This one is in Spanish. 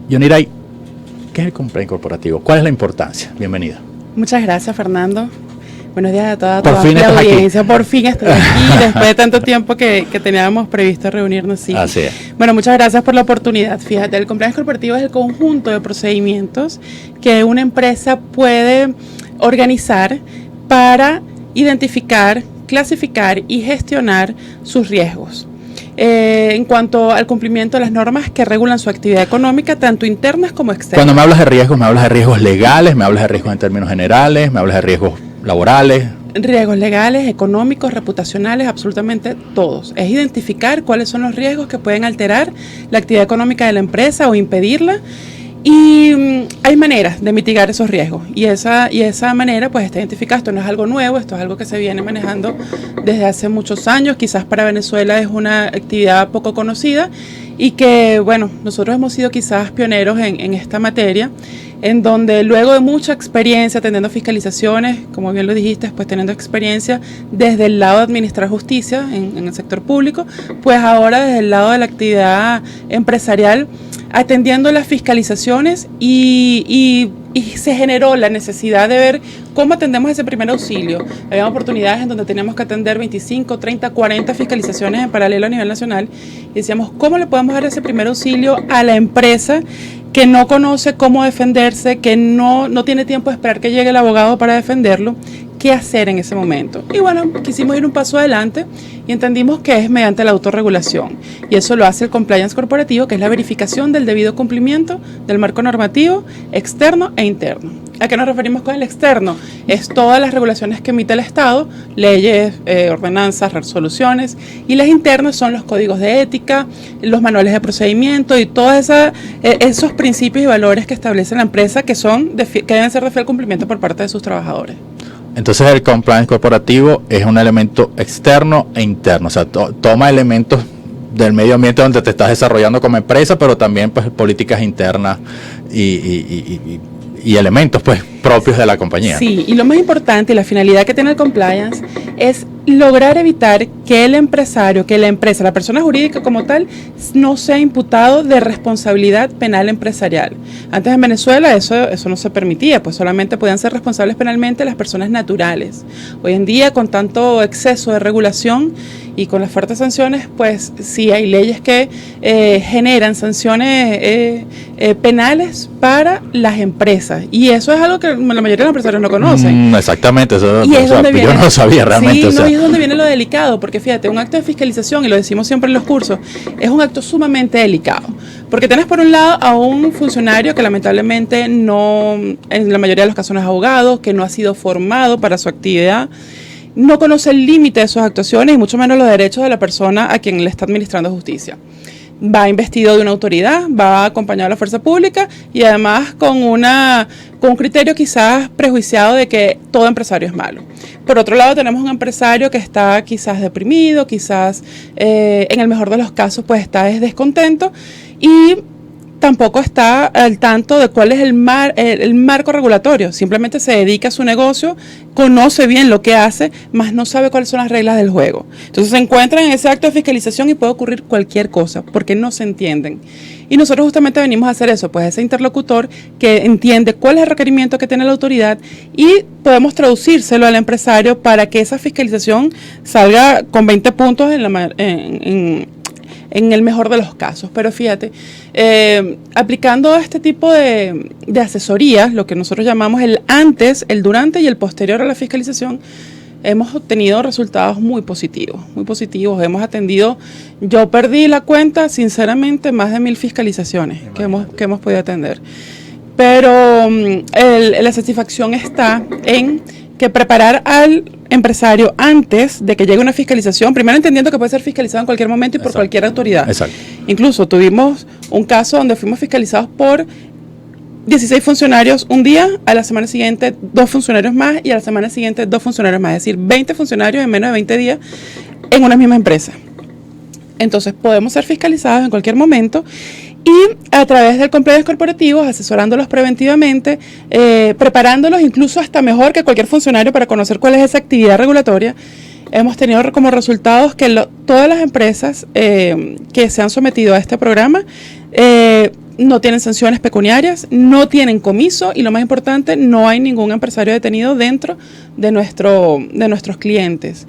Yoniray, ¿qué es el compliance corporativo? ¿Cuál es la importancia? Bienvenida. Muchas gracias, Fernando. Buenos días a toda la audiencia. Por fin estoy aquí, después de tanto tiempo que teníamos previsto reunirnos. Sí. Así es. Bueno, muchas gracias por la oportunidad. Fíjate, el compliance corporativo es el conjunto de procedimientos que una empresa puede organizar para identificar, clasificar y gestionar sus riesgos. En cuanto al cumplimiento de las normas que regulan su actividad económica, tanto internas como externas. Cuando me hablas de riesgos, me hablas de riesgos legales, me hablas de riesgos en términos generales, me hablas de riesgos laborales. Riesgos legales, económicos, reputacionales, absolutamente todos. Es identificar cuáles son los riesgos que pueden alterar la actividad económica de la empresa o impedirla. Y hay maneras de mitigar esos riesgos y esa manera pues está identificada. Esto no es algo nuevo, esto es algo que se viene manejando desde hace muchos años. Quizás para Venezuela es una actividad poco conocida y que, bueno, nosotros hemos sido quizás pioneros en esta materia, en donde luego de mucha experiencia atendiendo fiscalizaciones, como bien lo dijiste, pues teniendo experiencia desde el lado de administrar justicia en el sector público, pues ahora desde el lado de la actividad empresarial, atendiendo las fiscalizaciones y se generó la necesidad de ver cómo atendemos ese primer auxilio. Había oportunidades en donde teníamos que atender 25, 30, 40 fiscalizaciones en paralelo a nivel nacional y decíamos, ¿cómo le podemos dar ese primer auxilio a la empresa que no conoce cómo defenderse, que no tiene tiempo de esperar que llegue el abogado para defenderlo? ¿Qué hacer en ese momento? Y bueno, quisimos ir un paso adelante y entendimos que es mediante la autorregulación. Y eso lo hace el compliance corporativo, que es la verificación del debido cumplimiento del marco normativo externo e interno. ¿A qué nos referimos con el externo? Es todas las regulaciones que emite el Estado, leyes, ordenanzas, resoluciones, y las internas son los códigos de ética, los manuales de procedimiento y todos esos principios y valores que establece la empresa que deben ser de fiel cumplimiento por parte de sus trabajadores. Entonces el compliance corporativo es un elemento externo e interno, o sea, toma elementos del medio ambiente donde te estás desarrollando como empresa, pero también pues políticas internas y elementos pues propios de la compañía. Sí, y lo más importante y la finalidad que tiene el compliance es lograr evitar que el empresario, que la empresa, la persona jurídica como tal, no sea imputado de responsabilidad penal empresarial. Antes en Venezuela eso no se permitía, pues solamente podían ser responsables penalmente las personas naturales. Hoy en día, con tanto exceso de regulación y con las fuertes sanciones, pues sí hay leyes que generan sanciones penales para las empresas. Y eso es algo que la mayoría de los empresarios no conocen. Exactamente, eso y es donde viene, yo no lo sabía realmente. Sí, no, y es donde viene lo delicado, porque fíjate, un acto de fiscalización, y lo decimos siempre en los cursos, es un acto sumamente delicado. Porque tienes por un lado a un funcionario que lamentablemente no, en la mayoría de los casos no es abogado, que no ha sido formado para su actividad, no conoce el límite de sus actuaciones y mucho menos los derechos de la persona a quien le está administrando justicia. Va investido de una autoridad, va acompañado de la fuerza pública y además con un criterio quizás prejuiciado de que todo empresario es malo. Por otro lado, tenemos un empresario que está quizás deprimido, quizás en el mejor de los casos pues está descontento y tampoco está al tanto de cuál es el marco regulatorio. Simplemente se dedica a su negocio, conoce bien lo que hace, mas no sabe cuáles son las reglas del juego. Entonces se encuentran en ese acto de fiscalización y puede ocurrir cualquier cosa, porque no se entienden. Y nosotros justamente venimos a hacer eso, pues ese interlocutor que entiende cuál es el requerimiento que tiene la autoridad y podemos traducírselo al empresario para que esa fiscalización salga con 20 puntos en el mejor de los casos. Pero fíjate, aplicando este tipo de asesorías, lo que nosotros llamamos el antes, el durante y el posterior a la fiscalización, hemos obtenido resultados muy positivos, hemos atendido, yo perdí la cuenta, sinceramente, más de 1000 fiscalizaciones que hemos podido atender. Pero la satisfacción está en que preparar al empresario antes de que llegue una fiscalización, primero entendiendo que puede ser fiscalizado en cualquier momento y por cualquier autoridad. Exacto. Incluso tuvimos un caso donde fuimos fiscalizados por 16 funcionarios un día, a la semana siguiente 2 funcionarios más y a la semana siguiente 2 funcionarios más, es decir, 20 funcionarios en menos de 20 días en una misma empresa. Entonces podemos ser fiscalizados en cualquier momento y a través del compliance corporativo, asesorándolos preventivamente, preparándolos incluso hasta mejor que cualquier funcionario para conocer cuál es esa actividad regulatoria. Hemos tenido como resultados que todas las empresas que se han sometido a este programa no tienen sanciones pecuniarias, no tienen comiso y lo más importante, no hay ningún empresario detenido dentro de nuestros clientes.